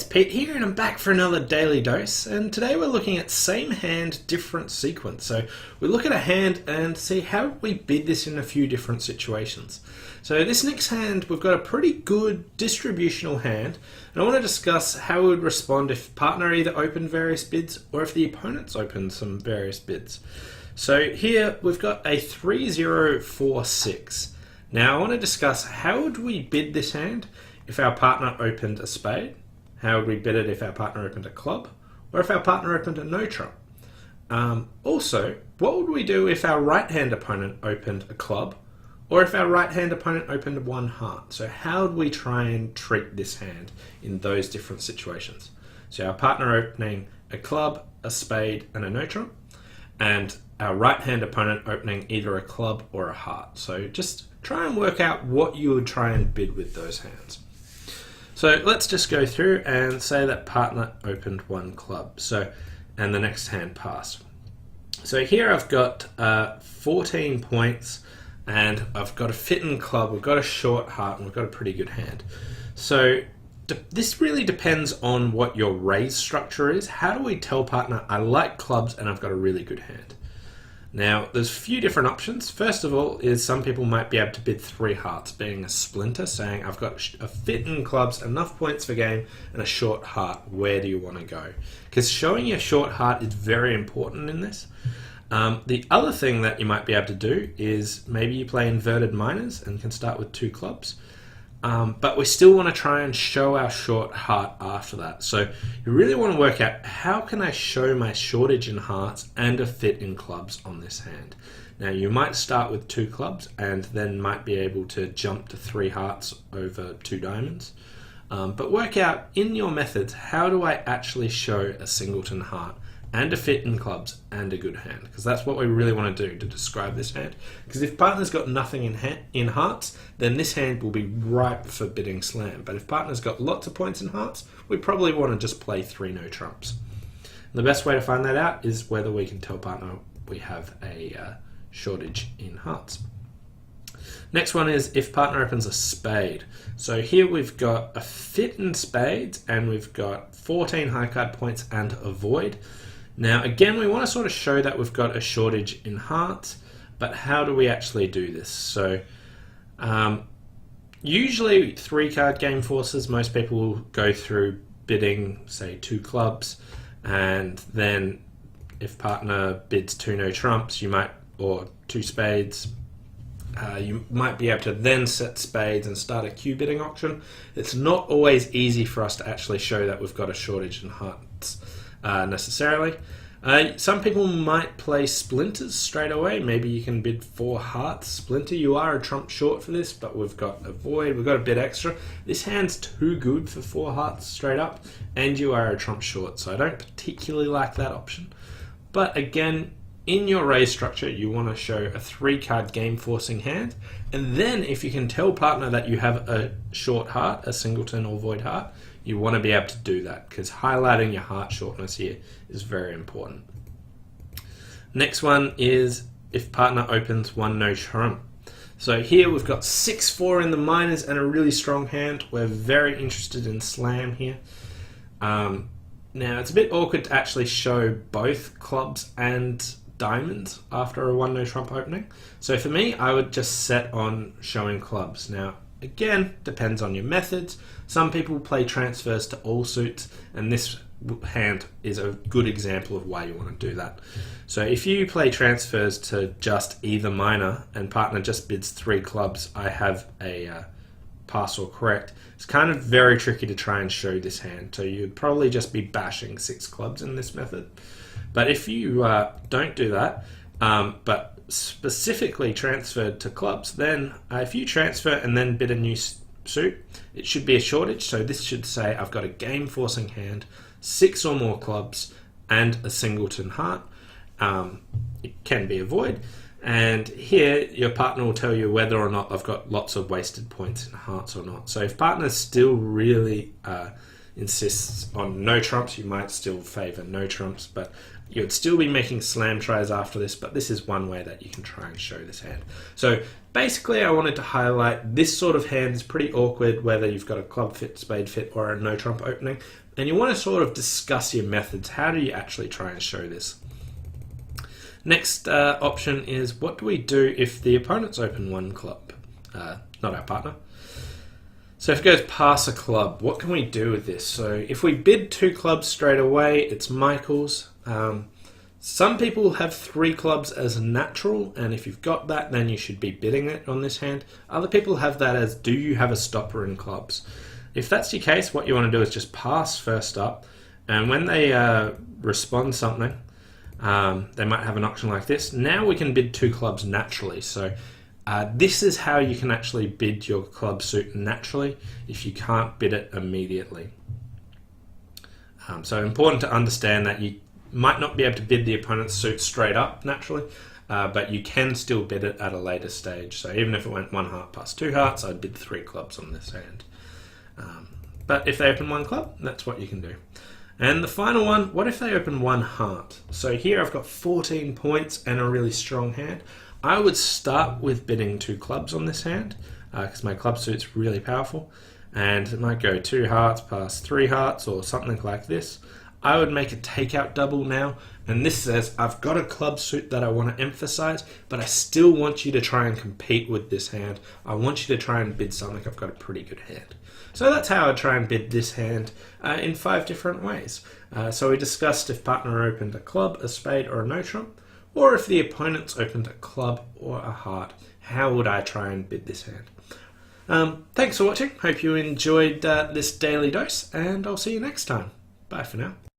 it's Pete here and I'm back for another Daily Dose, and today we're looking at same hand, different sequence. So we look at a hand and see how we bid this in a few different situations. So this next hand, we've got a pretty good distributional hand, and I want to discuss how we would respond if partner either opened various bids or if the opponents opened some various bids. So here we've got a 3-0-4-6. Now I want to discuss how would we bid this hand if our partner opened a spade, how would we bid it if our partner opened a club, or if our partner opened a no trump. Also, what would we do if our right hand opponent opened a club, or if our right hand opponent opened one heart? So how would we try and treat this hand in those different situations? So our partner opening a club, a spade, and a no trump, and our right hand opponent opening either a club or a heart. So just try and work out what you would try and bid with those hands. So let's just go through and say that partner opened one club, and the next hand passed. So here I've got 14 points, and I've got a fit-in club, we've got a short heart, and we've got a pretty good hand. So this really depends on what your raise structure is. How do we tell partner, I like clubs and I've got a really good hand? Now, there's a few different options. First of all is some people might be able to bid 3 hearts, being a splinter, saying I've got a fit in clubs, enough points for game, and a short heart. Where do you want to go? Because showing your short heart is very important in this. The other thing that you might be able to do is maybe you play inverted minors and can start with 2 clubs. But we still want to try and show our short heart after that. So you really want to work out, how can I show my shortage in hearts and a fit in clubs on this hand? Now you might start with 2 clubs and then might be able to jump to 3 hearts over 2 diamonds. But work out in your methods, how do I actually show a singleton heart and a fit in clubs and a good hand? Because that's what we really want to do to describe this hand. Because if partner's got nothing in hearts, then this hand will be ripe for bidding slam. But if partner's got lots of points in hearts, we probably want to just play 3 no trumps. And the best way to find that out is whether we can tell partner we have a shortage in hearts. Next one is if partner opens a spade. So here we've got a fit in spades and we've got 14 high card points and a void. Now again, we want to sort of show that we've got a shortage in hearts, but how do we actually do this? So usually 3 card game forces, most people will go through bidding say 2 clubs, and then if partner bids 2 no trumps, or 2 spades, you might be able to then set spades and start a Q bidding auction. It's not always easy for us to actually show that we've got a shortage in hearts necessarily. Some people might play splinters straight away. Maybe you can bid 4 hearts splinter. You are a trump short for this, but we've got a void, we've got a bit extra. This hand's too good for 4 hearts straight up, and you are a trump short, so I don't particularly like that option. But again, in your raise structure, you want to show a 3 card game forcing hand, and then if you can tell partner that you have a short heart, a singleton or void heart, you want to be able to do that, because highlighting your heart shortness here is very important. Next one is if partner opens 1 no trump. So here we've got 6-4 in the minors and a really strong hand. We're very interested in slam here. Now it's a bit awkward to actually show both clubs and diamonds after a 1 no trump opening. So for me, I would just set on showing clubs. Now again, depends on your methods. Some people play transfers to all suits, and this hand is a good example of why you want to do that. So if you play transfers to just either minor and partner just bids 3 clubs, I have a pass or correct. It's kind of very tricky to try and show this hand, so you'd probably just be bashing 6 clubs in this method. But if you don't do that, but specifically transferred to clubs, then if you transfer and then bid a new suit, it should be a shortage. So this should say I've got a game forcing hand, 6 or more clubs, and a singleton heart. It can be a void, and here your partner will tell you whether or not I've got lots of wasted points in hearts or not. So if partner's still really insists on no trumps, you might still favour no trumps, but you'd still be making slam tries after this, but this is one way that you can try and show this hand. So basically I wanted to highlight this sort of hand is pretty awkward, whether you've got a club fit, spade fit, or a no trump opening, and you want to sort of discuss your methods. How do you actually try and show this? Next option is, what do we do if the opponent's open one club? Not our partner. So if it goes past a club, what can we do with this? So if we bid 2 clubs straight away, it's Michael's. Some people have 3 clubs as natural, and if you've got that, then you should be bidding it on this hand. Other people have that as, do you have a stopper in clubs? If that's your case, what you want to do is just pass first up, and when they respond something, they might have an option like this. Now we can bid 2 clubs naturally. So this is how you can actually bid your club suit naturally if you can't bid it immediately. So important to understand that you might not be able to bid the opponent's suit straight up naturally, but you can still bid it at a later stage. So even if it went 1 heart past 2 hearts, I'd bid 3 clubs on this hand. But if they open 1 club, that's what you can do. And the final one, what if they open 1 heart? So here I've got 14 points and a really strong hand. I would start with bidding 2 clubs on this hand, because my club suit's really powerful, and it might go 2 hearts past 3 hearts or something like this. I would make a takeout double now, and this says I've got a club suit that I want to emphasize, but I still want you to try and compete with this hand. I want you to try and bid something. I've got a pretty good hand. So that's how I try and bid this hand in 5 different ways. So we discussed if partner opened a club, a spade, or a no trump, or if the opponent's opened a club or a heart. How would I try and bid this hand? Thanks for watching. Hope you enjoyed this daily dose, and I'll see you next time. Bye for now.